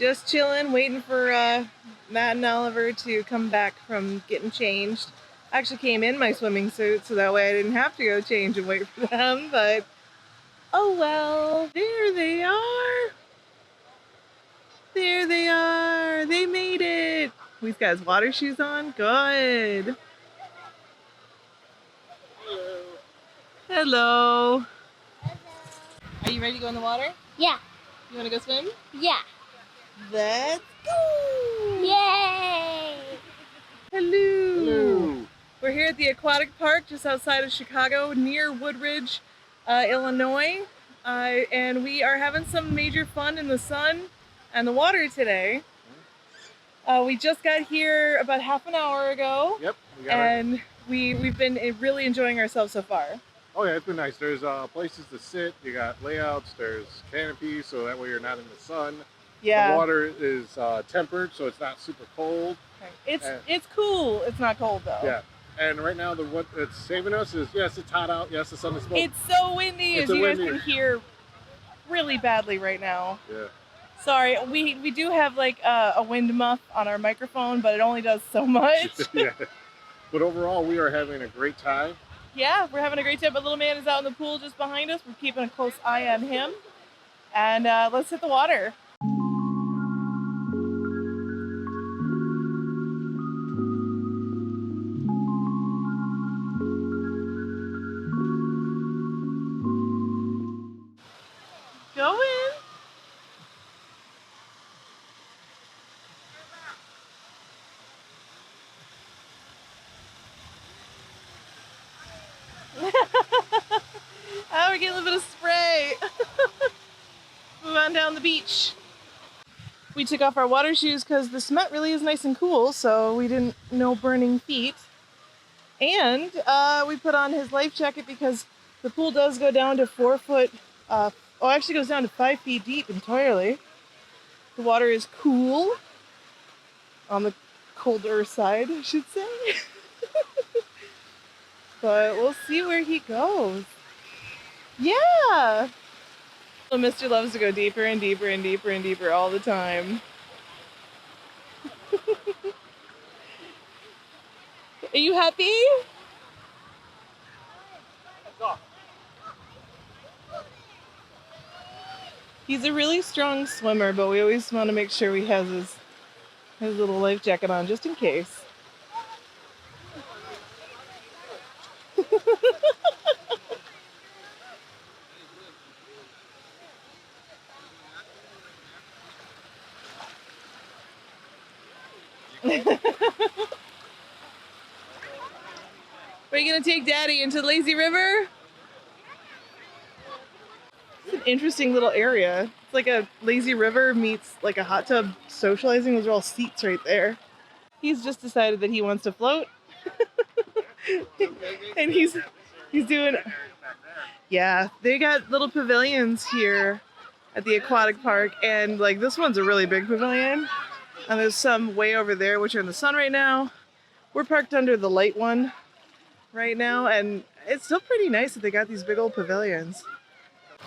Just chilling, waiting for Matt and Oliver to come back from getting changed. I actually came in my swimming suit so that way I didn't have to go change and wait for them, but oh well. There they are. There they are. They made it. He's got his water shoes on. Good. Hello. Hello. Are you ready to go in the water? Yeah. You want to go swim? Yeah. Let's go. Yay! Hello. Hello. We're here at the aquatic park just outside of Chicago near Woodridge, Illinois. And we are having some major fun in the sun and the water today. We just got here about half an hour ago. Yep. And we've been really enjoying ourselves so far. Oh yeah, it's been nice. There's places to sit. You got layouts. There's canopies, so that way you're not in the sun. Yeah. The water is tempered, so it's not super cold. It's cool. It's not cold though. Yeah. And right now, what it's saving us is, yes, it's hot out. Yes, the sun is smoking. It's so windy, as you guys can hear really badly right now. Yeah. Sorry, we do have like a wind muff on our microphone, but it only does so much. Yeah. But overall, we are having a great time. Yeah, we're having a great time. But little man is out in the pool just behind us. We're keeping a close eye on him. And let's hit the water. Go in. Oh, we're getting a little bit of spray. Move on down the beach. We took off our water shoes because the cement really is nice and cool, so we didn't know burning feet. And we put on his life jacket because the pool does go down to 4 foot, actually goes down to 5 feet deep entirely. The water is cool, on the colder side, I should say. But we'll see where he goes. Yeah! So Mr. loves to go deeper and deeper and deeper and deeper all the time. Are you happy? He's a really strong swimmer, but we always want to make sure he has his little life jacket on just in case. Are you gonna take Daddy into the lazy river? It's an interesting little area. It's like a lazy river meets like a hot tub socializing. Those are all seats right there. He's just decided that he wants to float. And he's doing, yeah, they got little pavilions here at the aquatic park, and like this one's a really big pavilion, and there's some way over there which are in the sun right now. We're parked under the light one right now, and it's still pretty nice that they got these big old pavilions.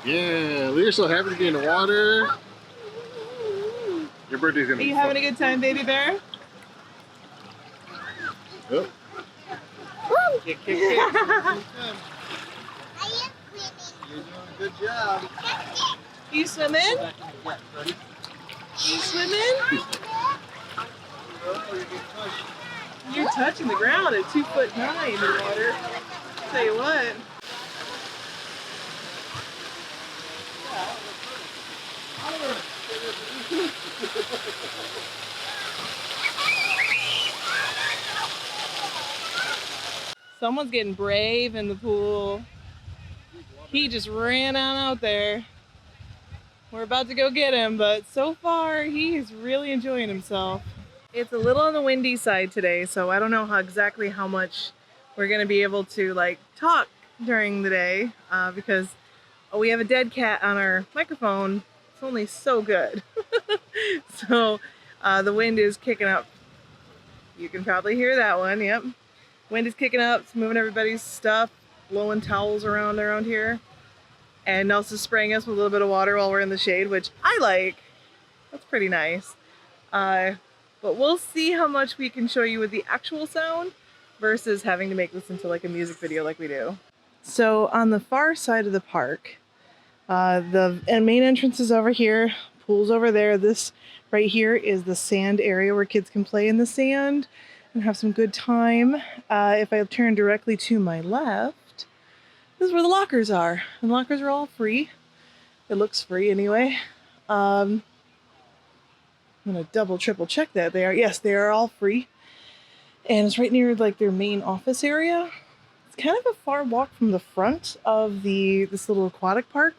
Yeah, we're so happy to be in the water. Your birthday's gonna be fun. Are you having a good time, baby bear? Yep. Kick, kick, kick. I am swimming. You're doing a good job. You swimming? You swimming? Oh, you're getting pushed. You're touching the ground at 2'9" in the water. Tell you what. Someone's getting brave in the pool. He just ran on out there. We're about to go get him, but so far he's really enjoying himself. It's a little on the windy side today, so I don't know exactly how much we're gonna be able to like talk during the day because we have a dead cat on our microphone. It's only so good. So the wind is kicking up. You can probably hear that one, yep. Wind is kicking up, it's moving everybody's stuff, blowing towels around here. And also spraying us with a little bit of water while we're in the shade, which I like. That's pretty nice. But we'll see how much we can show you with the actual sound versus having to make this into like a music video like we do. So on the far side of the park, the main entrance is over here, pool's over there. This right here is the sand area where kids can play in the sand and have some good time. If I turn directly to my left, this is where the lockers are. And lockers are all free. It looks free anyway. I'm gonna double, triple check that they are. Yes, they are all free. And it's right near like their main office area. It's kind of a far walk from the front of this little aquatic park,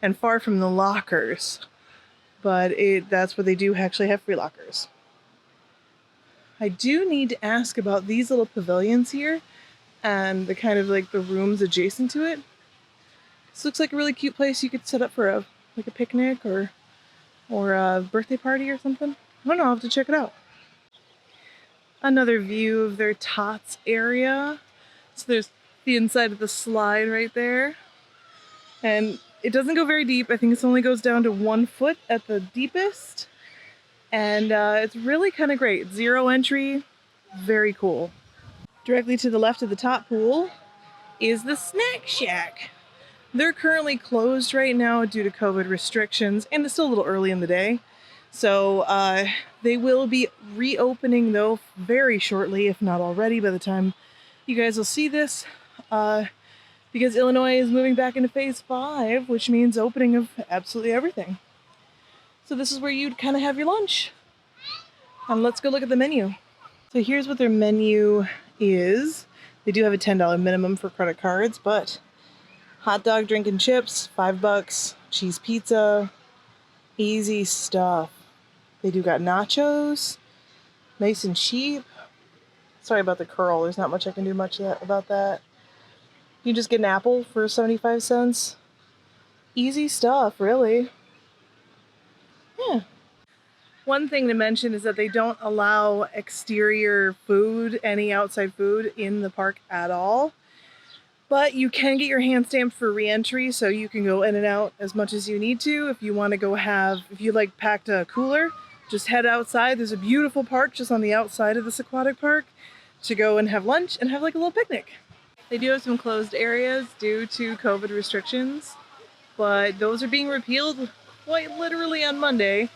and far from the lockers. But that's where they do actually have free lockers. I do need to ask about these little pavilions here and the kind of like the rooms adjacent to it. This looks like a really cute place you could set up for a picnic or a birthday party or something. I don't know, I'll have to check it out. Another view of their Tots area. So there's the inside of the slide right there. And it doesn't go very deep. I think it only goes down to 1 foot at the deepest. And it's really kind of great. 0 entry, very cool. Directly to the left of the top pool is the Snack Shack. They're currently closed right now due to COVID restrictions, and it's still a little early in the day. So they will be reopening though very shortly, if not already by the time you guys will see this, because Illinois is moving back into phase 5, which means opening of absolutely everything. So this is where you'd kind of have your lunch. Let's go look at the menu. So here's what their menu is. They do have a $10 minimum for credit cards, but hot dog, drink, and chips, $5. Cheese pizza, easy stuff. They do got nachos, nice and cheap. Sorry about the curl. There's not much I can do about that. You just get an apple for 75 cents. Easy stuff, really. Yeah. One thing to mention is that they don't allow exterior food, any outside food in the park at all. But you can get your hand stamped for re-entry, so you can go in and out as much as you need to. If you want to go if you like packed a cooler, just head outside. There's a beautiful park just on the outside of this aquatic park to go and have lunch and have like a little picnic. They do have some closed areas due to COVID restrictions, but those are being repealed quite literally on Monday.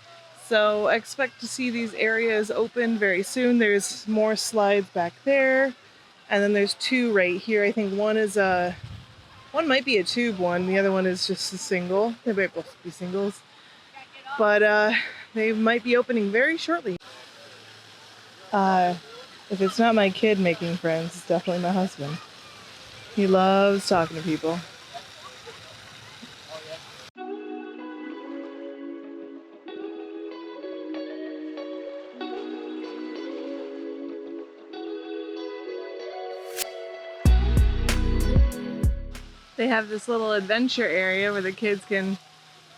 So expect to see these areas open very soon. There's more slides back there. And then there's 2 right here. I think one might be a tube one. The other one is just a single. They might both be singles. But they might be opening very shortly. If it's not my kid making friends, it's definitely my husband. He loves talking to people. They have this little adventure area where the kids can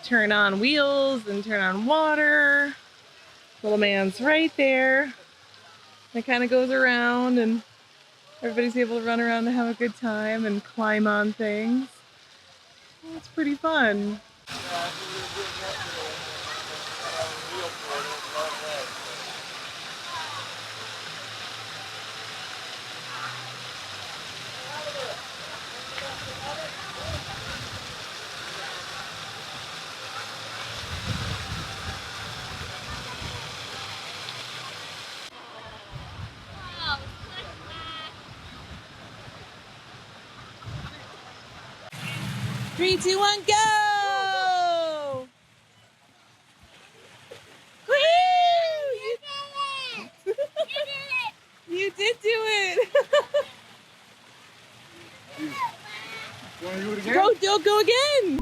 turn on wheels and turn on water. Little man's right there. It kind of goes around and everybody's able to run around and have a good time and climb on things. Well, it's pretty fun. Three, two, one, go! Woo! You did it! You did do it! You want to do it again? Go again!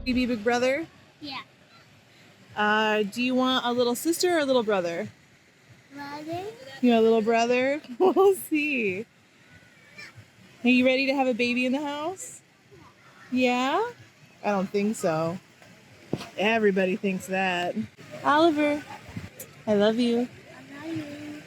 BB Big Brother? Yeah. Do you want a little sister or a little brother? Brother? You want a little brother? We'll see. Are you ready to have a baby in the house? Yeah? I don't think so. Everybody thinks that. Oliver, I love you. I love you.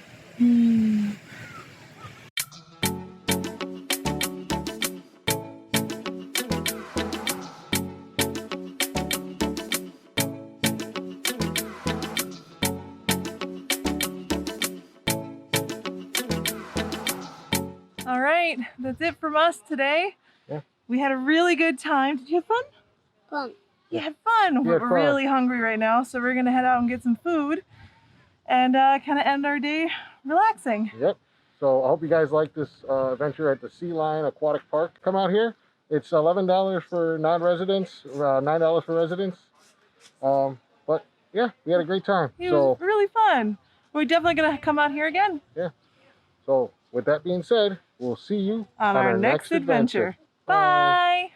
right, that's it from us today. Yeah. We had a really good time. Did you have fun? Fun. You had fun. You had We're fun. really hungry right now, so we're gonna head out and get some food and kind of end our day relaxing. Yep. So I hope you guys like this adventure at the Sea Lion Aquatic Park. Come out here. It's $11 for non-residents, $9 for residents. But yeah, we had a great time. It was really fun. We're definitely gonna come out here again. Yeah. So with that being said, we'll see you On our next adventure. Bye.